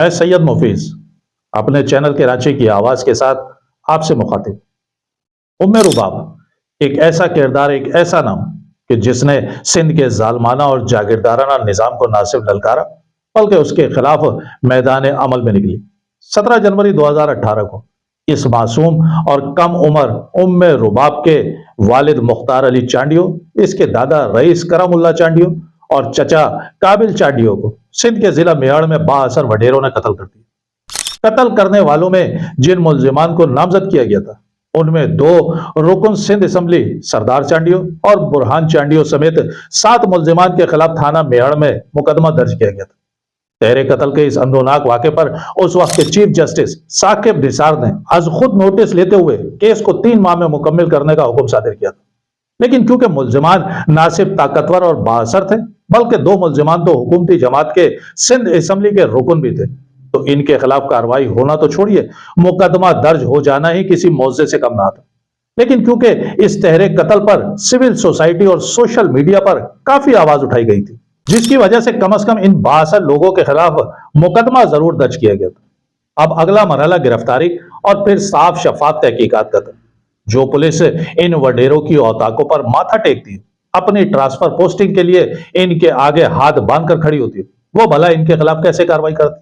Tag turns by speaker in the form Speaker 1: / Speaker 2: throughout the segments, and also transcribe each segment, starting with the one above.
Speaker 1: میں سید مفیز اپنے چینل کراچی کی آواز کے ساتھ آپ سے مخاطب ام رباب ایک ایسا کردار، ایک ایسا نام کہ جس نے سندھ کے ظالمانہ اور جاگیردارانہ نظام کو نہ صرف للکارا بلکہ اس کے خلاف میدان عمل میں نکلی۔ 17 جنوری 2018 کو اس معصوم اور کم عمر ام رباب کے والد مختار علی چانڈیو، اس کے دادا رئیس کرم اللہ چانڈیو اور چچا قابل چانڈیو کو سندھ کے ضلع میاڑ میں بااثر وڈیروں نے قتل کر دیا۔ قتل کرنے والوں میں جن ملزمان کو نامزد کیا گیا تھا ان میں 2 رکن سندھ اسمبلی سردار چانڈیو اور برہان چانڈیو سمیت 7 ملزمان کے خلاف تھانہ میاڑ میں مقدمہ درج کیا گیا تھا۔ تحرے قتل کے اس اندوناک واقعے پر اس وقت کے چیف جسٹس ثاقب نثار نے از خود نوٹس لیتے ہوئے کیس کو 3 ماہ میں مکمل کرنے کا حکم صادر کیا تھا، لیکن کیونکہ ملزمان نہ صرف طاقتور اور بااثر تھے بلکہ 2 ملزمان تو حکومتی جماعت کے سندھ اسمبلی کے رکن بھی تھے، تو ان کے خلاف کارروائی ہونا تو چھوڑیے، مقدمہ درج ہو جانا ہی کسی معجزے سے کم نہ تھا۔ لیکن کیونکہ اس تحرے قتل پر سول سوسائٹی اور سوشل میڈیا پر کافی آواز اٹھائی گئی تھی، جس کی وجہ سے کم از کم ان بااثر لوگوں کے خلاف مقدمہ ضرور درج کیا گیا تھا۔ اب اگلا مرحلہ گرفتاری اور پھر صاف شفاف تحقیقات کا تھا۔ جو پولیس ان وڈیروں کی اوتاقوں پر ماتھا ٹیکتی ہے، اپنی ٹرانسفر پوسٹنگ کے لیے ان کے آگے ہاتھ باندھ کر کھڑی ہوتی ہے، وہ بھلا ان کے خلاف کیسے کارروائی کرتی؟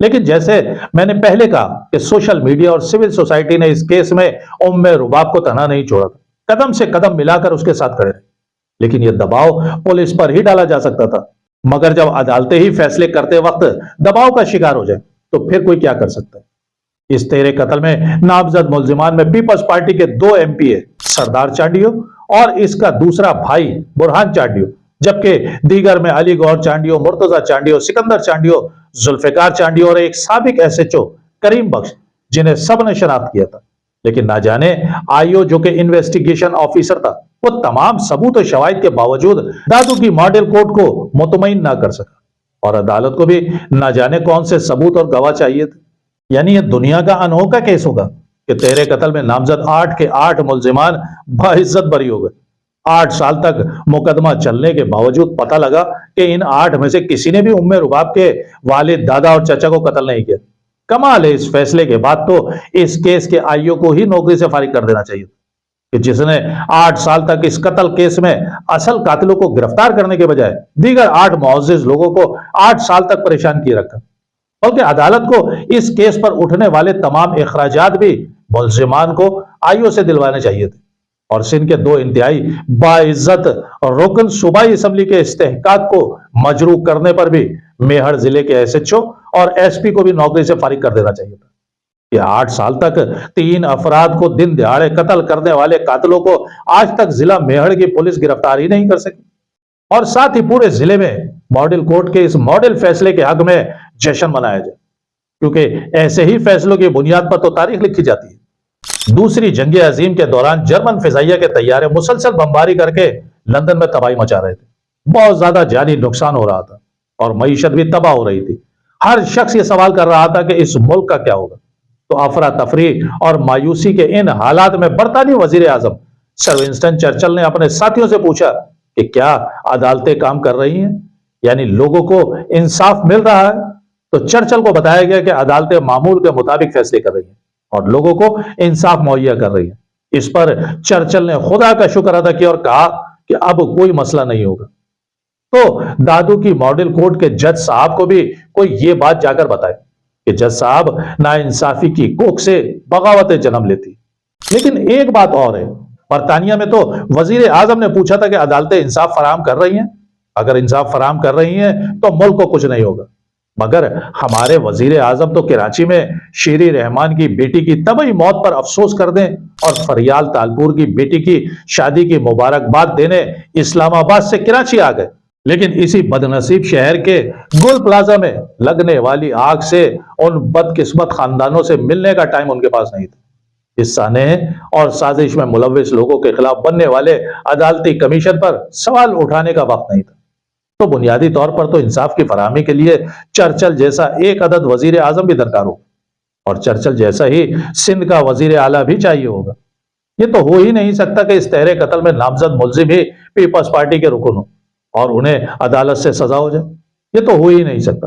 Speaker 1: لیکن جیسے میں نے پہلے کہا کہ سوشل میڈیا اور سول سوسائٹی نے اس کیس میں ام رباب کو تنہا نہیں چھوڑا تھا، قدم سے قدم ملا کر اس کے ساتھ کھڑے رہے، لیکن یہ دباؤ پولیس پر ہی ڈالا جا سکتا تھا، مگر جب عدالتیں ہی فیصلے کرتے وقت دباؤ کا شکار ہو جائے تو پھر کوئی کیا کر سکتا ہے؟ اس تحرے قتل میں نامزد ملزمان میں پیپلز پارٹی کے 2 MP سردار چانڈیو اور اس کا دوسرا بھائی برہان چانڈیو، جبکہ دیگر میں علی گوھر چانڈیو، مرتضی چانڈیو، سکندر چانڈیو، ذوالفقار چانڈیو اور ایک سابق SHO کریم بخش، جنہیں سب نے شناخت کیا تھا، لیکن نہ جانے IO جو کہ انویسٹیگیشن آفیسر تھا، وہ تمام ثبوت و شواہد کے باوجود دادو کی ماڈل کورٹ کو مطمئن نہ کر سکا، اور عدالت کو بھی نہ جانے کون سے ثبوت اور گواہ چاہیے تھے۔ یعنی یہ دنیا کا انوکھا کیس ہوگا کہ تحرے قتل میں نامزد 8 کے 8 ملزمان باعزت بری ہو گئے۔ 8 سال تک مقدمہ چلنے کے باوجود پتہ لگا کہ ان 8 میں سے کسی نے بھی ام رباب کے والد، دادا اور چچا کو قتل نہیں کیا۔ کمال ہے، اس فیصلے کے بعد تو اس کیس کے IO کو ہی نوکری سے فارغ کر دینا چاہیے کہ جس نے 8 سال تک اس قتل کیس میں اصل قاتلوں کو گرفتار کرنے کے بجائے دیگر 8 معزز لوگوں کو 8 سال تک پریشان کیے رکھا، بلکہ عدالت کو اس کیس پر اٹھنے والے تمام اخراجات بھی ملزمان کو IO سے دلوانے چاہیے تھے، اور سندھ کے 2 انتہائی باعزت رکن صوبائی اسمبلی کے استحقاق کو مجروح کرنے پر بھی میہر ضلع کے SHO اور SP کو بھی نوکری سے فارغ کر دینا چاہیے تھا۔ یہ 8 سال تک 3 افراد کو دن دہاڑے قتل کرنے والے قاتلوں کو آج تک ضلع میہر کی پولیس گرفتار ہی نہیں کر سکی، اور ساتھ ہی پورے ضلع میں ماڈل کورٹ کے اس ماڈل فیصلے کے حق میں جشن منایا جائے، کیونکہ ایسے ہی فیصلوں کی بنیاد پر تو تاریخ لکھی جاتی ہے۔ دوسری جنگ عظیم کے دوران جرمن فضائیہ کے طیارے مسلسل بمباری کر کے لندن میں تباہی مچا رہے تھے، بہت زیادہ جانی نقصان ہو رہا تھا اور معیشت بھی تباہ ہو رہی تھی۔ ہر شخص یہ سوال کر رہا تھا کہ اس ملک کا کیا ہوگا، تو افراتفری اور مایوسی کے ان حالات میں برطانوی وزیر اعظم سر ونسٹن چرچل نے اپنے ساتھیوں سے پوچھا کہ کیا عدالتیں کام کر رہی ہیں، یعنی لوگوں کو انصاف مل رہا ہے؟ تو چرچل کو بتایا گیا کہ عدالتیں معمول کے مطابق فیصلے کر رہی ہیں اور لوگوں کو انصاف مہیا کر رہی ہیں۔ اس پر چرچل نے خدا کا شکر ادا کیا اور کہا کہ اب کوئی مسئلہ نہیں ہوگا۔ تو دادو کی ماڈل کورٹ کے جج صاحب کو بھی کوئی یہ بات جا کر بتائے کہ جج صاحب ناانصافی کی کوکھ سے بغاوتیں جنم لیتی۔ لیکن ایک بات اور ہے، برطانیہ میں تو وزیر اعظم نے پوچھا تھا کہ عدالتیں انصاف فراہم کر رہی ہیں؟ اگر انصاف فراہم کر رہی ہیں تو ملک کو کچھ نہیں ہوگا، مگر ہمارے وزیر اعظم تو کراچی میں شیری رحمان کی بیٹی کی طبعی موت پر افسوس کر دیں اور فریال تالپور کی بیٹی کی شادی کی مبارکباد دینے اسلام آباد سے کراچی آ گئے، لیکن اسی بدنصیب شہر کے گل پلازا میں لگنے والی آگ سے ان بدقسمت خاندانوں سے ملنے کا ٹائم ان کے پاس نہیں تھا۔ اس سانحے اور سازش میں ملوث لوگوں کے خلاف بننے والے عدالتی کمیشن پر سوال اٹھانے کا وقت نہیں تھا۔ تو بنیادی طور پر تو انصاف کی فراہمی کے لیے چرچل جیسا ایک عدد وزیر اعظم بھی درکار ہو، اور چرچل جیسا ہی سندھ کا وزیر اعلیٰ بھی چاہیے ہوگا۔ یہ تو ہو ہی نہیں سکتا کہ اس تحرے قتل میں نامزد ملزم ہی پیپلز پارٹی کے رکن ہوں اور انہیں عدالت سے سزا ہو جائے، یہ تو ہو ہی نہیں سکتا۔